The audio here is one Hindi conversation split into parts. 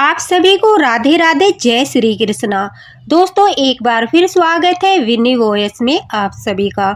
आप सभी को राधे राधे, जय श्री कृष्णा। दोस्तों, एक बार फिर स्वागत है विनी वॉइस में आप सभी का।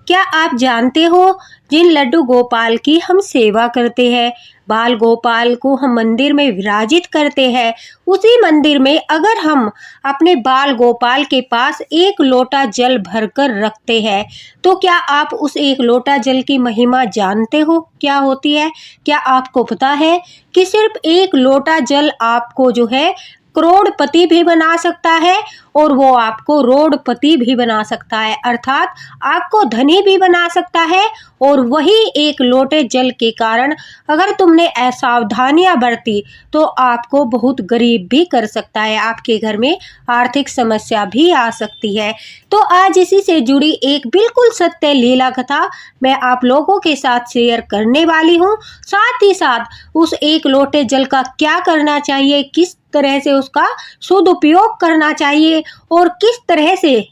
क्या आप जानते हो, जिन लड्डू गोपाल की हम सेवा करते हैं, बाल गोपाल को हम मंदिर में विराजित करते हैं, उसी मंदिर में अगर हम अपने बाल गोपाल के पास एक लोटा जल भरकर रखते हैं, तो क्या आप उस एक लोटा जल की महिमा जानते हो क्या होती है? क्या आपको पता है कि सिर्फ एक लोटा जल आपको जो है करोड़पति भी बना सकता है और वो आपको रोडपति भी बना सकता है, अर्थात आपको धनी भी बना सकता है। और वही एक लोटे जल के कारण अगर तुमने असावधानियां बरती तो आपको बहुत गरीब भी कर सकता है, आपके घर में आर्थिक समस्या भी आ सकती है। तो आज इसी से जुड़ी एक बिल्कुल सत्य लीला कथा मैं आप लोगों के साथ शेयर करने वाली हूँ। साथ ही साथ उस एक लोटे जल का क्या करना चाहिए, किस तरह से उसका सदुपयोग करना चाहिए और किस तरह से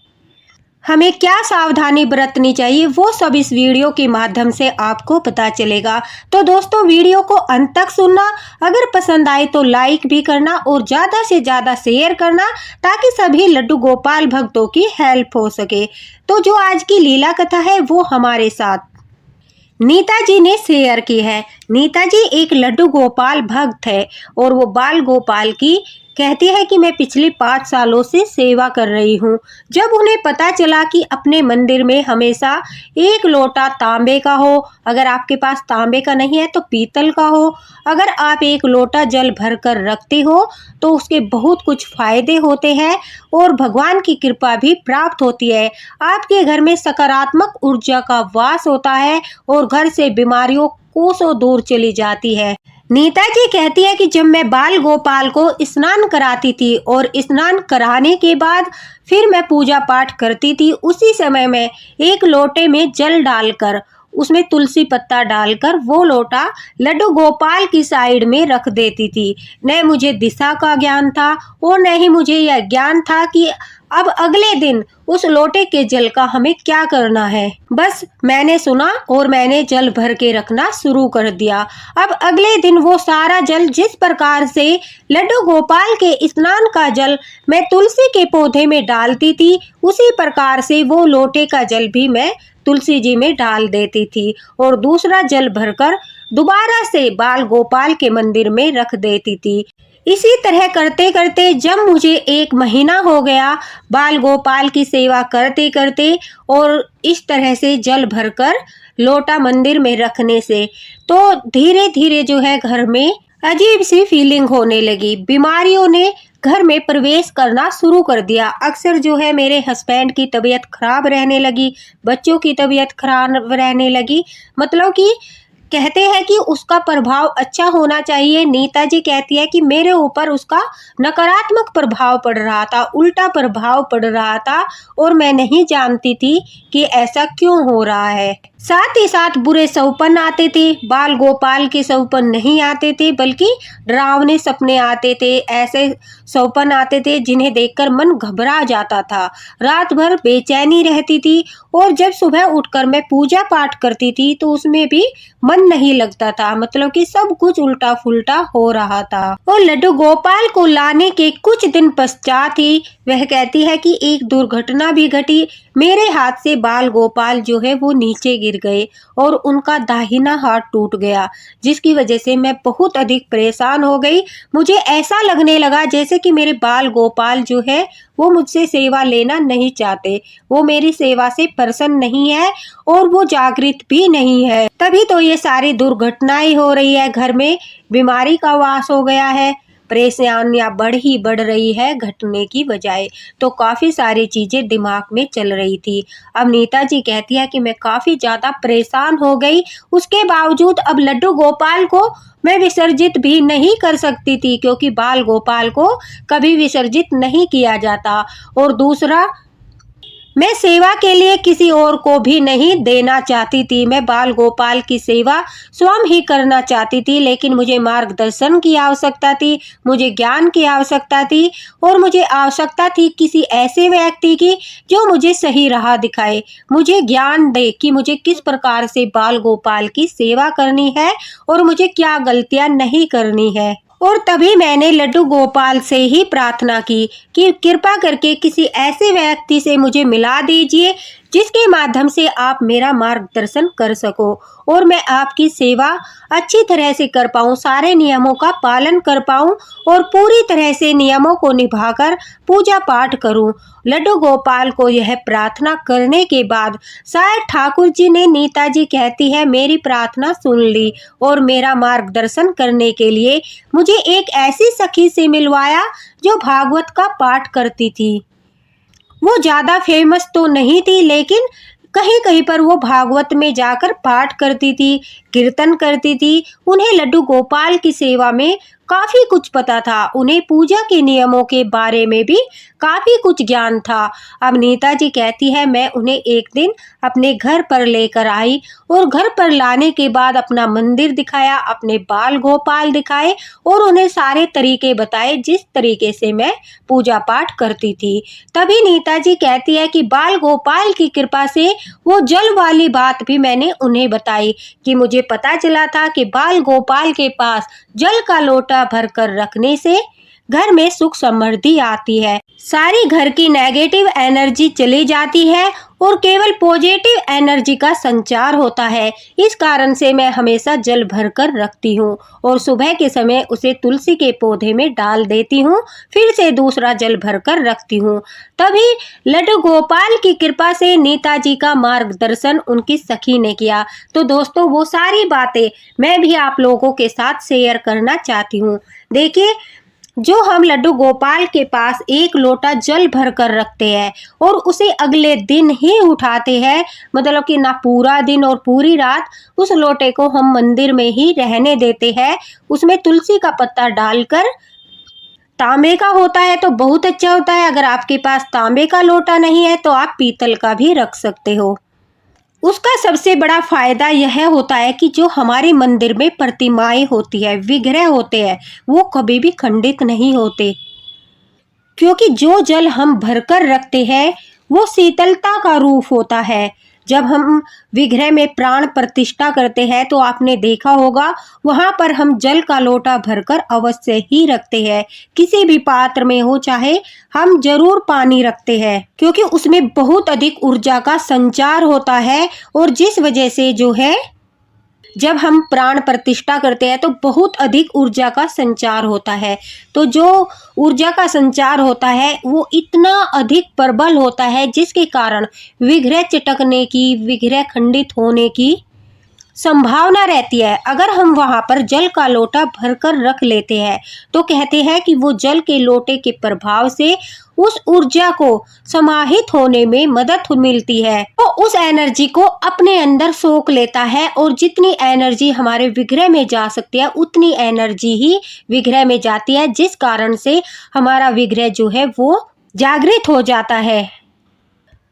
हमें क्या सावधानी बरतनी चाहिए, वो सब इस वीडियो के माध्यम से आपको पता चलेगा। तो दोस्तों, वीडियो को अंत तक सुनना, अगर पसंद आए तो लाइक भी करना और ज़्यादा से ज़्यादा शेयर करना, ताकि सभी लड्डू गोपाल भक्तों की हेल्प हो सके। तो जो आज की लीला कथा है वो हमारे साथ नीता जी ने शेयर की है। नीता जी एक लड्डू गोपाल भक्त है और वो बाल गोपाल की कहती है कि मैं पिछले 5 सालों से सेवा कर रही हूँ। जब उन्हें पता चला कि अपने मंदिर में हमेशा एक लोटा तांबे का हो, अगर आपके पास तांबे का नहीं है तो पीतल का हो, अगर आप एक लोटा जल भर कर रखते हो तो उसके बहुत कुछ फायदे होते हैं और भगवान की कृपा भी प्राप्त होती है। आपके घर में सकारात्मक ऊर्जा का वास होता है और घर से बीमारियों कोसों दूर चली जाती है। नीता जी कहती है कि जब मैं बाल गोपाल को स्नान कराती थी और स्नान कराने के बाद फिर मैं पूजा पाठ करती थी, उसी समय में एक लोटे में जल डालकर उसमें तुलसी पत्ता डालकर वो लोटा लड्डू गोपाल की साइड में रख देती थी। न मुझे दिशा का ज्ञान था और न ही मुझे यह ज्ञान था कि अब अगले दिन उस लोटे के जल का हमें क्या करना है। बस मैंने सुना और मैंने जल भर के रखना शुरू कर दिया। अब अगले दिन वो सारा जल जिस प्रकार से लड्डू गोपाल के स्नान का जल मैं तुलसी के पौधे में डालती थी, उसी प्रकार से वो लोटे का जल भी मैं तुलसी जी में डाल देती थी और दूसरा जल भरकर दोबारा से बाल गोपाल के मंदिर में रख देती थी। इसी तरह करते करते जब मुझे 1 महीना हो गया बाल गोपाल की सेवा करते करते और इस तरह से जल भरकर लोटा मंदिर में रखने से, तो धीरे धीरे जो है घर में अजीब सी फीलिंग होने लगी। बीमारियों ने घर में प्रवेश करना शुरू कर दिया। अक्सर जो है मेरे हस्बैंड की तबीयत खराब रहने लगी, बच्चों की तबीयत खराब रहने लगी। मतलब कि कहते हैं कि उसका प्रभाव अच्छा होना चाहिए। नीता जी कहती है कि मेरे ऊपर उसका नकारात्मक प्रभाव पड़ रहा था, उल्टा प्रभाव पड़ रहा था और मैं नहीं जानती थी कि ऐसा क्यों हो रहा है। साथ ही साथ बुरे सपने आते थे, बाल गोपाल के सपने नहीं आते थे बल्कि डरावने सपने आते थे। ऐसे सपने आते थे जिन्हें देखकर मन घबरा जाता था, रात भर बेचैनी रहती थी और जब सुबह उठकर मैं पूजा पाठ करती थी तो उसमें भी मन नहीं लगता था। मतलब कि सब कुछ उल्टा फुल्टा हो रहा था। और लड्डू गोपाल को लाने के कुछ दिन पश्चात ही वह कहती है कि एक दुर्घटना भी घटी। मेरे हाथ से बाल गोपाल जो है वो नीचे गिर गए और उनका दाहिना हाथ टूट गया, जिसकी वजह से मैं बहुत अधिक परेशान हो गई। मुझे ऐसा लगने लगा जैसे कि मेरे बाल गोपाल जो है वो मुझसे सेवा लेना नहीं चाहते, वो मेरी सेवा से प्रसन्न नहीं है और वो जागृत भी नहीं है। तभी तो ये सारी दुर्घटनाएं हो रही है, घर में बीमारी का वास हो गया है, परेशानियां बढ़ रही है घटने की बजाय। तो काफ़ी सारी चीज़ें दिमाग में चल रही थी। अब नीता जी कहती है कि मैं काफ़ी ज़्यादा परेशान हो गई, उसके बावजूद अब लड्डू गोपाल को मैं विसर्जित भी नहीं कर सकती थी, क्योंकि बाल गोपाल को कभी विसर्जित नहीं किया जाता। और दूसरा, मैं सेवा के लिए किसी और को भी नहीं देना चाहती थी। मैं बाल गोपाल की सेवा स्वयं ही करना चाहती थी, लेकिन मुझे मार्गदर्शन की आवश्यकता थी, मुझे ज्ञान की आवश्यकता थी और मुझे आवश्यकता थी किसी ऐसे व्यक्ति की जो मुझे सही राह दिखाए, मुझे ज्ञान दे कि मुझे किस प्रकार से बाल गोपाल की सेवा करनी है और मुझे क्या गलतियां नहीं करनी है। और तभी मैंने लड्डू गोपाल से ही प्रार्थना की कि कृपा करके किसी ऐसे व्यक्ति से मुझे मिला दीजिए जिसके माध्यम से आप मेरा मार्गदर्शन कर सको और मैं आपकी सेवा अच्छी तरह से कर पाऊँ, सारे नियमों का पालन कर पाऊँ और पूरी तरह से नियमों को निभाकर पूजा पाठ करूँ। लड्डू गोपाल को यह प्रार्थना करने के बाद शायद ठाकुर जी ने, नीता जी कहती है, मेरी प्रार्थना सुन ली और मेरा मार्गदर्शन करने के लिए मुझे एक ऐसी सखी से मिलवाया जो भागवत का पाठ करती थी। वो ज़्यादा फेमस तो नहीं थी, लेकिन कहीं कहीं पर वो भागवत में जाकर पाठ करती थी, कीर्तन करती थी। उन्हें लड्डू गोपाल की सेवा में काफ़ी कुछ पता था, उन्हें पूजा के नियमों के बारे में भी काफ़ी कुछ ज्ञान था। अब नीता जी कहती है, मैं उन्हें एक दिन अपने घर पर लेकर आई और घर पर लाने के बाद अपना मंदिर दिखाया, अपने बाल गोपाल दिखाए और उन्हें सारे तरीके बताए जिस तरीके से मैं पूजा पाठ करती थी। तभी नीता जी कहती है कि बाल गोपाल की कृपा से वो जल वाली बात भी मैंने उन्हें बताई कि मुझे पता चला था कि बाल गोपाल के पास जल का लोटा भरकर रखने से घर में सुख समृद्धि आती है, सारी घर की नेगेटिव एनर्जी चली जाती है और केवल पॉजिटिव एनर्जी का संचार होता है। इस कारण से मैं हमेशा जल भरकर रखती हूँ और सुबह के समय उसे तुलसी के पौधे में डाल देती हूँ, फिर से दूसरा जल भरकर रखती हूँ। तभी लड्डू गोपाल की कृपा से नीता जी का मार्गदर्शन उनकी सखी ने किया। तो दोस्तों, वो सारी बातें मैं भी आप लोगों के साथ शेयर करना चाहती हूँ। देखिए, जो हम लड्डू गोपाल के पास एक लोटा जल भर कर रखते हैं और उसे अगले दिन ही उठाते हैं, मतलब कि ना पूरा दिन और पूरी रात उस लोटे को हम मंदिर में ही रहने देते हैं, उसमें तुलसी का पत्ता डालकर, तांबे का होता है तो बहुत अच्छा होता है, अगर आपके पास तांबे का लोटा नहीं है तो आप पीतल का भी रख सकते हो। उसका सबसे बड़ा फायदा यह होता है कि जो हमारे मंदिर में प्रतिमाएं होती है, विग्रह होते हैं, वो कभी भी खंडित नहीं होते, क्योंकि जो जल हम भरकर रखते हैं वो शीतलता का रूप होता है। जब हम विग्रह में प्राण प्रतिष्ठा करते हैं तो आपने देखा होगा वहां पर हम जल का लोटा भरकर अवश्य ही रखते हैं, किसी भी पात्र में हो चाहे, हम जरूर पानी रखते हैं, क्योंकि उसमें बहुत अधिक ऊर्जा का संचार होता है और जिस वजह से जो है, जब हम प्राण प्रतिष्ठा करते हैं तो बहुत अधिक ऊर्जा का संचार होता है। तो जो ऊर्जा का संचार होता है वो इतना अधिक प्रबल होता है जिसके कारण विग्रह चटकने की, विग्रह खंडित होने की संभावना रहती है। अगर हम वहां पर जल का लोटा भरकर रख लेते हैं तो कहते हैं कि वो जल के लोटे के प्रभाव से उस ऊर्जा को समाहित होने में मदद मिलती है, तो उस एनर्जी को अपने अंदर सोख लेता है और जितनी एनर्जी हमारे विग्रह में जा सकती है उतनी एनर्जी ही विग्रह में जाती है, जिस कारण से हमारा विग्रह जो है वो जागृत हो जाता है।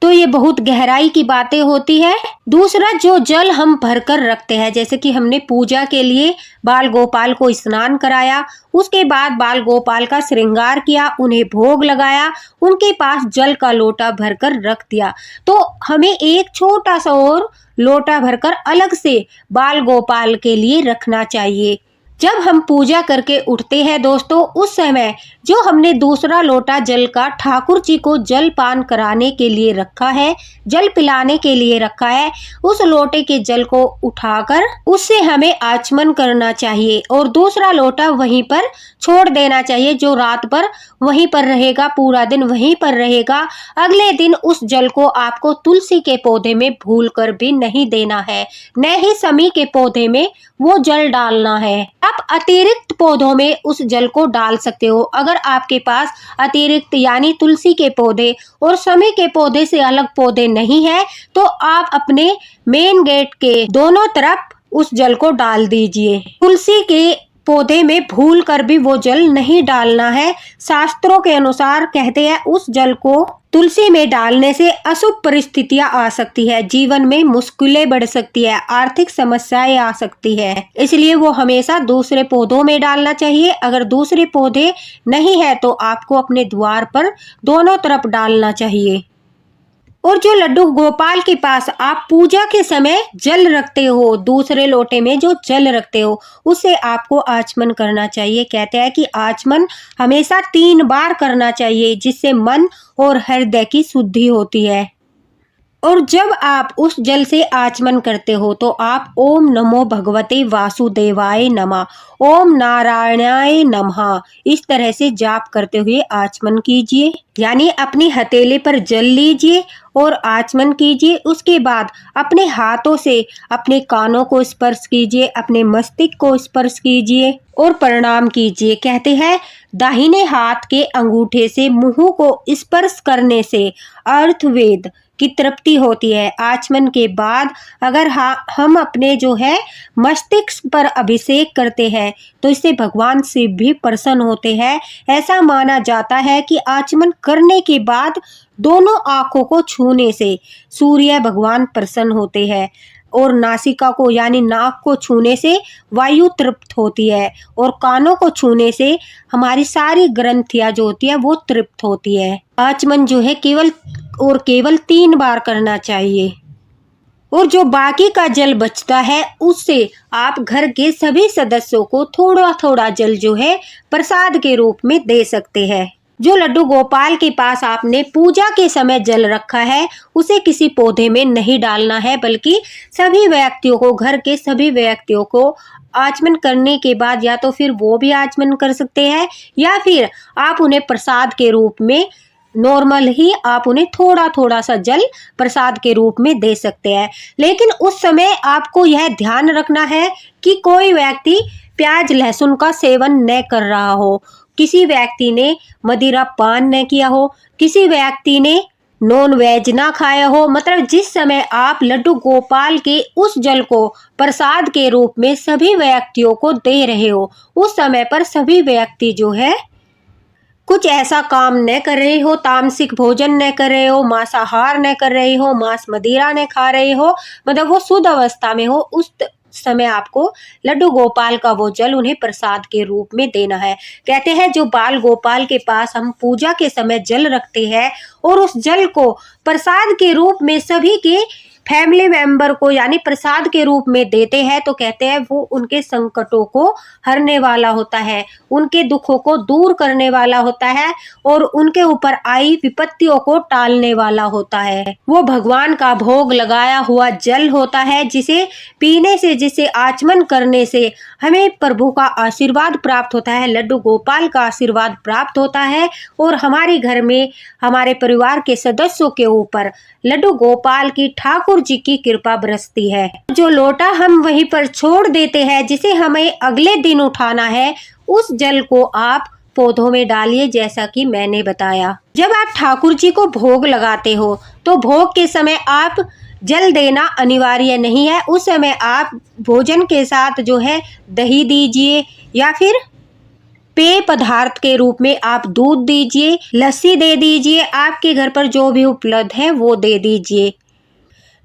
तो ये बहुत गहराई की बातें होती है। दूसरा, जो जल हम भरकर रखते हैं, जैसे कि हमने पूजा के लिए बाल गोपाल को स्नान कराया, उसके बाद बाल गोपाल का श्रृंगार किया, उन्हें भोग लगाया, उनके पास जल का लोटा भरकर रख दिया, तो हमें एक छोटा सा और लोटा भरकर अलग से बाल गोपाल के लिए रखना चाहिए। जब हम पूजा करके उठते हैं दोस्तों, उस समय जो हमने दूसरा लोटा जल का ठाकुर जी को जल पान कराने के लिए रखा है, जल पिलाने के लिए रखा है, उस लोटे के जल को उठाकर उससे हमें आचमन करना चाहिए और दूसरा लोटा वहीं पर छोड़ देना चाहिए, जो रात भर वहीं पर रहेगा, पूरा दिन वहीं पर रहेगा। अगले दिन उस जल को आपको तुलसी के पौधे में भूलकर भी नहीं देना है, न ही समी के पौधे में वो जल डालना है। आप अतिरिक्त पौधों में उस जल को डाल सकते हो। अगर आपके पास अतिरिक्त यानी तुलसी के पौधे और समी के पौधे से अलग पौधे नहीं है तो आप अपने मेन गेट के दोनों तरफ उस जल को डाल दीजिए। तुलसी के पौधे में भूल कर भी वो जल नहीं डालना है। शास्त्रों के अनुसार कहते हैं उस जल को तुलसी में डालने से अशुभ परिस्थितियां आ सकती है, जीवन में मुश्किलें बढ़ सकती है, आर्थिक समस्याएं आ सकती है, इसलिए वो हमेशा दूसरे पौधों में डालना चाहिए। अगर दूसरे पौधे नहीं है तो आपको अपने द्वार पर दोनों तरफ डालना चाहिए। और जो लड्डू गोपाल के पास आप पूजा के समय जल रखते हो, दूसरे लोटे में जो जल रखते हो, उसे आपको आचमन करना चाहिए। कहते हैं कि आचमन हमेशा 3 बार करना चाहिए, जिससे मन और हृदय की शुद्धि होती है। और जब आप उस जल से आचमन करते हो तो आप ओम नमो भगवते वासुदेवाय नमः, ओम नारायणाय नमः, इस तरह से जाप करते हुए आचमन कीजिए। यानी अपनी हथेली पर जल लीजिए और आचमन कीजिए। उसके बाद अपने हाथों से अपने कानों को स्पर्श कीजिए, अपने मस्तिष्क को स्पर्श कीजिए और प्रणाम कीजिए। कहते हैं दाहिने हाथ के अंगूठे से मुंह को स्पर्श करने से अर्थवेद की तृप्ति होती है। आचमन के बाद अगर हम अपने जो है मस्तिष्क पर अभिषेक करते हैं तो इससे भगवान शिव भी प्रसन्न होते हैं। ऐसा माना जाता है कि आचमन करने के बाद दोनों आंखों को छूने से सूर्य भगवान प्रसन्न होते हैं और नासिका को यानी नाक को छूने से वायु तृप्त होती है और कानों को छूने से हमारी सारी ग्रंथियां जो होती है वो तृप्त होती है। आचमन जो है केवल 3 बार करना चाहिए। और जो बाकी का जल बचता है उससे आप घर के सभी सदस्यों को थोड़ा थोड़ा जल जो है प्रसाद के रूप में दे सकते हैं। जो लड्डू गोपाल के पास आपने पूजा के समय जल रखा है उसे किसी पौधे में नहीं डालना है, बल्कि सभी व्यक्तियों को, घर के सभी व्यक्तियों को आचमन करने के बाद या तो फिर वो भी आचमन कर सकते हैं या फिर आप उन्हें प्रसाद के रूप में नॉर्मल ही आप उन्हें थोड़ा थोड़ा सा जल प्रसाद के रूप में दे सकते हैं। लेकिन उस समय आपको यह ध्यान रखना है कि कोई व्यक्ति प्याज लहसुन का सेवन न कर रहा हो, किसी व्यक्ति ने मदिरा पान न किया हो, किसी व्यक्ति ने नॉन वेज ना खाया हो। मतलब जिस समय आप लड्डू गोपाल के उस जल को प्रसाद के रूप में सभी व्यक्तियों को दे रहे हो, उस समय पर सभी व्यक्ति जो है कुछ ऐसा काम न कर रहे हो, तामसिक भोजन न कर रहे हो, मांसाहार न कर रहे हो, मांस मदिरा न खा रहे हो, मतलब वो शुद्ध अवस्था में हो। उस समय आपको लड्डू गोपाल का वो जल उन्हें प्रसाद के रूप में देना है। कहते हैं जो बाल गोपाल के पास हम पूजा के समय जल रखते हैं और उस जल को प्रसाद के रूप में सभी के फैमिली मेंबर को यानी प्रसाद के रूप में देते हैं, तो कहते हैं वो उनके संकटों को हरने वाला होता है, उनके दुखों को दूर करने वाला होता है और उनके ऊपर आई विपत्तियों को टालने वाला होता है। वो भगवान का भोग लगाया हुआ जल होता है, जिसे पीने से, जिसे आचमन करने से हमें प्रभु का आशीर्वाद प्राप्त होता है, लड्डू गोपाल का आशीर्वाद प्राप्त होता है और हमारे घर में हमारे परिवार के सदस्यों के ऊपर लड्डू गोपाल की, ठाकुर जी की कृपा बरसती है। जो लोटा हम वहीं पर छोड़ देते हैं, जिसे हमें अगले दिन उठाना है, उस जल को आप पौधों में डालिए, जैसा कि मैंने बताया। जब आप ठाकुर जी को भोग लगाते हो तो भोग के समय आप जल देना अनिवार्य नहीं है। उस समय आप भोजन के साथ जो है दही दीजिए या फिर पेय पदार्थ के रूप में आप दूध दीजिए, लस्सी दे दीजिए, आपके घर पर जो भी उपलब्ध है वो दे दीजिए।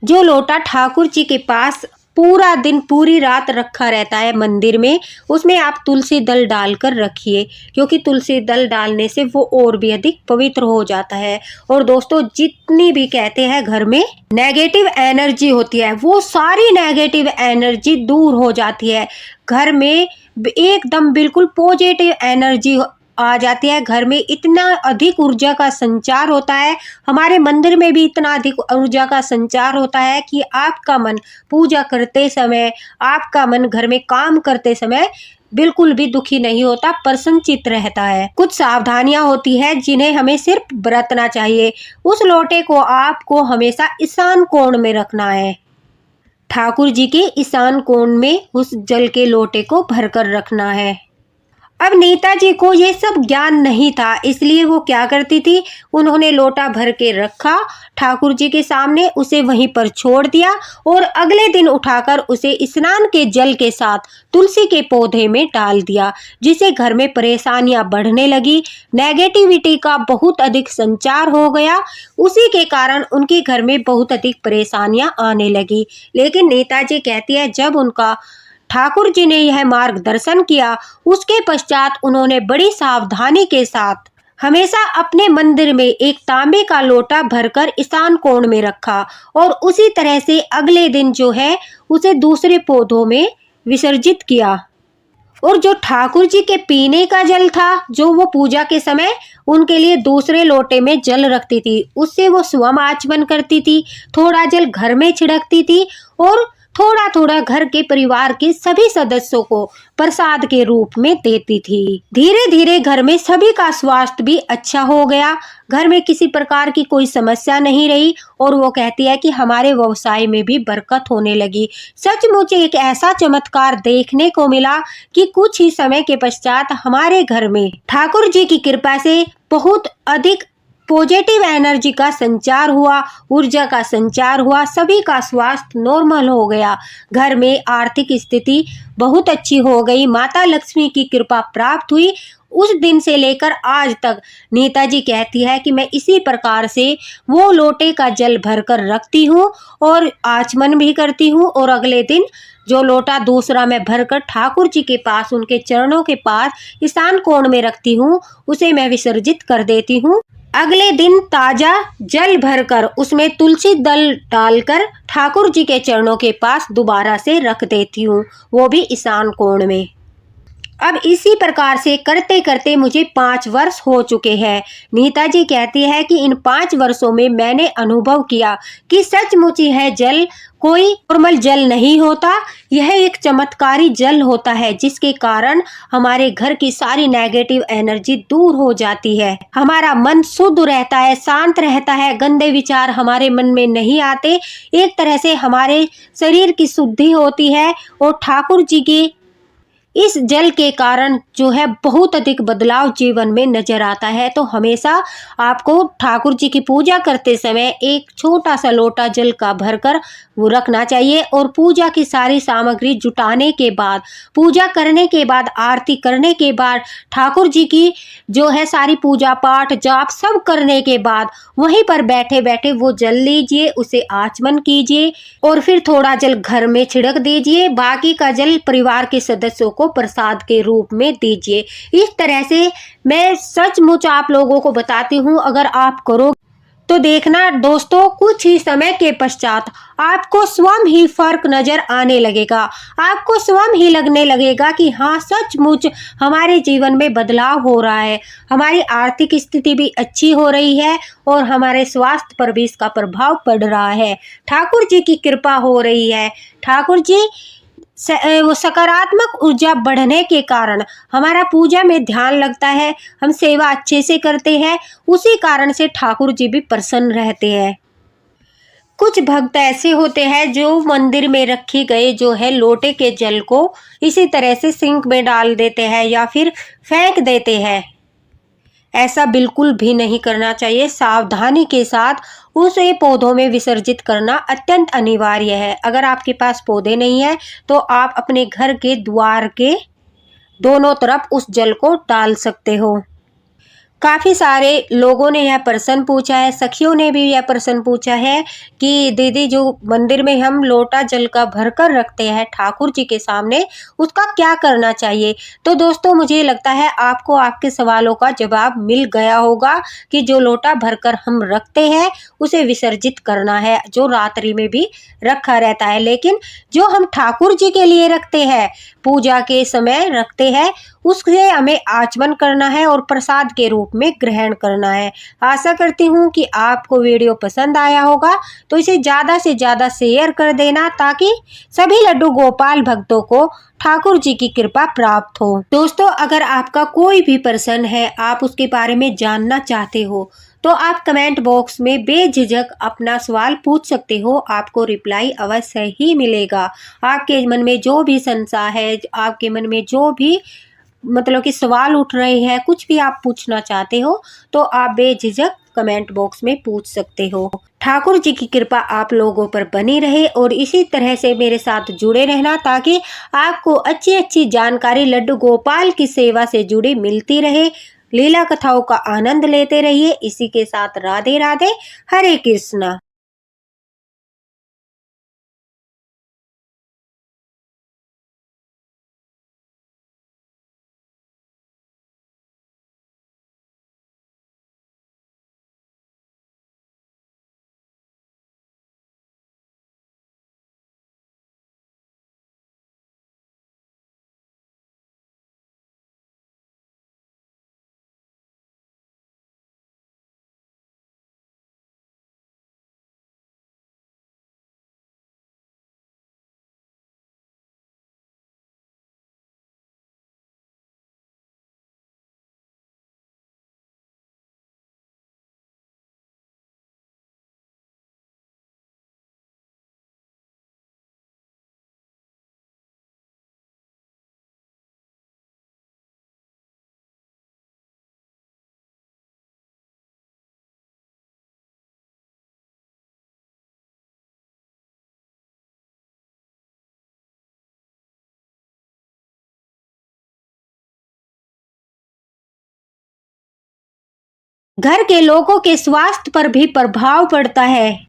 जो लोटा ठाकुर जी के पास पूरा दिन पूरी रात रखा रहता है मंदिर में, उसमें आप तुलसी दल डालकर रखिए, क्योंकि तुलसी दल डालने से वो और भी अधिक पवित्र हो जाता है। और दोस्तों, जितनी भी कहते हैं घर में नेगेटिव एनर्जी होती है, वो सारी नेगेटिव एनर्जी दूर हो जाती है। घर में एकदम बिल्कुल पॉजिटिव एनर्जी आ जाती है। घर में इतना अधिक ऊर्जा का संचार होता है, हमारे मंदिर में भी इतना अधिक ऊर्जा का संचार होता है कि आपका मन पूजा करते समय, आपका मन घर में काम करते समय बिल्कुल भी दुखी नहीं होता, प्रसन्नचित्त रहता है। कुछ सावधानियां होती है जिन्हें हमें सिर्फ बरतना चाहिए। उस लोटे को आपको हमेशा ईशान कोण में रखना है। ठाकुर जी के ईशान कोण में उस जल के लोटे को भरकर रखना है। अब नीता जी को ये सब ज्ञान नहीं था, इसलिए वो क्या करती थी, उन्होंने लोटा भर के रखा ठाकुर जी के सामने, उसे वहीं पर छोड़ दिया और अगले दिन उठाकर उसे स्नान के जल के साथ तुलसी के पौधे में डाल दिया, जिससे घर में परेशानियां बढ़ने लगी, नेगेटिविटी का बहुत अधिक संचार हो गया। उसी के कारण उनके घर में बहुत अधिक परेशानियां आने लगी। लेकिन नेताजी कहती है जब उनका ठाकुर जी ने यह मार्गदर्शन किया, उसके पश्चात उन्होंने बड़ी सावधानी के साथ हमेशा अपने मंदिर में एक तांबे का लोटा भरकर ईशान कोण में रखा और उसी तरह से अगले दिन जो है उसे दूसरे पौधों में विसर्जित किया। और जो ठाकुर जी के पीने का जल था, जो वो पूजा के समय उनके लिए दूसरे लोटे में जल रखती थी, उससे वो स्वयं आचमन करती थी, थोड़ा जल घर में छिड़कती थी और थोड़ा थोड़ा घर के परिवार के सभी सदस्यों को प्रसाद के रूप में देती थी। धीरे धीरे घर में सभी का स्वास्थ्य भी अच्छा हो गया, घर में किसी प्रकार की कोई समस्या नहीं रही और वो कहती है कि हमारे व्यवसाय में भी बरकत होने लगी। सचमुच एक ऐसा चमत्कार देखने को मिला कि कुछ ही समय के पश्चात हमारे घर में ठाकुर जी की कृपा से बहुत अधिक पॉजिटिव एनर्जी का संचार हुआ, ऊर्जा का संचार हुआ, सभी का स्वास्थ्य नॉर्मल हो गया, घर में आर्थिक स्थिति बहुत अच्छी हो गई, माता लक्ष्मी की कृपा प्राप्त हुई। उस दिन से लेकर आज तक नीता जी कहती है कि मैं इसी प्रकार से वो लोटे का जल भरकर रखती हूँ और आचमन भी करती हूँ और अगले दिन जो लोटा दूसरा मैं भरकर ठाकुर जी के पास उनके चरणों के पास ईशान कोण में रखती हूँ, उसे मैं विसर्जित कर देती हूँ। अगले दिन ताजा जल भरकर उसमें तुलसी दल डालकर ठाकुर जी के चरणों के पास दोबारा से रख देती हूँ, वो भी ईशान कोण में। अब इसी प्रकार से करते करते मुझे 5 वर्ष हो चुके हैं। नीता जी कहती है कि इन 5 वर्षों में मैंने अनुभव किया कि सचमुच यह जल कोई नॉर्मल जल नहीं होता, यह एक चमत्कारी जल होता है जिसके कारण हमारे घर की सारी नेगेटिव एनर्जी दूर हो जाती है, हमारा मन शुद्ध रहता है, शांत रहता है, गंदे विचार हमारे मन में नहीं आते, एक तरह से हमारे शरीर की शुद्धि होती है और ठाकुर जी की इस जल के कारण जो है बहुत अधिक बदलाव जीवन में नजर आता है। तो हमेशा आपको ठाकुर जी की पूजा करते समय एक छोटा सा लोटा जल का भरकर वो रखना चाहिए और पूजा की सारी सामग्री जुटाने के बाद, पूजा करने के बाद, आरती करने के बाद, ठाकुर जी की जो है सारी पूजा पाठ जाप सब करने के बाद वहीं पर बैठे बैठे वो जल लीजिए, उसे आचमन कीजिए और फिर थोड़ा जल घर में छिड़क दीजिए, बाकी का जल परिवार के सदस्यों को प्रसाद के रूप में दीजिए। इस तरह से मैं सचमुच आप लोगों को बताती हूँ, अगर आप करो तो देखना दोस्तों कुछ ही समय के पश्चात आपको स्वयं ही फर्क नजर आने लगेगा, आपको स्वयं ही लगने लगेगा कि हाँ सचमुच हमारे जीवन में बदलाव हो रहा है, हमारी आर्थिक स्थिति भी अच्छी हो रही है और हमारे स्वास्थ्य पर भी इसका प्रभाव पड़ रहा है, ठाकुर जी की कृपा हो रही है। ठाकुर जी वो सकारात्मक ऊर्जा बढ़ने के कारण हमारा पूजा में ध्यान लगता है, हम सेवा अच्छे से करते हैं, उसी कारण से ठाकुर जी भी प्रसन्न रहते हैं। कुछ भक्त ऐसे होते हैं जो मंदिर में रखी गए जो है लोटे के जल को इसी तरह से सिंक में डाल देते हैं या फिर फेंक देते हैं, ऐसा बिल्कुल भी नहीं करना चाहिए। सावधानी के साथ उसे पौधों में विसर्जित करना अत्यंत अनिवार्य है। अगर आपके पास पौधे नहीं है तो आप अपने घर के द्वार के दोनों तरफ उस जल को डाल सकते हो। काफ़ी सारे लोगों ने यह प्रश्न पूछा है, सखियों ने भी यह प्रश्न पूछा है कि दीदी जो मंदिर में हम लोटा जल का भरकर रखते हैं ठाकुर जी के सामने, उसका क्या करना चाहिए। तो दोस्तों मुझे लगता है आपको आपके सवालों का जवाब मिल गया होगा कि जो लोटा भरकर हम रखते हैं उसे विसर्जित करना है, जो रात्रि में भी रखा रहता है, लेकिन जो हम ठाकुर जी के लिए रखते हैं, पूजा के समय रखते हैं, उससे हमें आचमन करना है और प्रसाद के रूप में ग्रहण करना है। आशा करती हूँ कि आपको वीडियो पसंद आया होगा, तो इसे ज़्यादा से ज़्यादा शेयर कर देना ताकि सभी लड्डू गोपाल भक्तों को ठाकुर जी की कृपा प्राप्त हो। दोस्तों अगर आपका कोई भी प्रश्न है, आप उसके बारे में जानना चाहते हो, तो आप कमेंट बॉक्स में बेझिझक अपना सवाल पूछ सकते हो, आपको रिप्लाई अवश्य ही मिलेगा। आपके मन में जो भी संशय है, आपके मन में जो भी मतलब कि सवाल उठ रहे हैं, कुछ भी आप पूछना चाहते हो तो आप बेझिझक कमेंट बॉक्स में पूछ सकते हो। ठाकुर जी की कृपा आप लोगों पर बनी रहे और इसी तरह से मेरे साथ जुड़े रहना ताकि आपको अच्छी अच्छी जानकारी लड्डू गोपाल की सेवा से जुड़ी मिलती रहे। लीला कथाओं का आनंद लेते रहिए। इसी के साथ राधे राधे, हरे कृष्णा। घर के लोगों के स्वास्थ्य पर भी प्रभाव पड़ता है।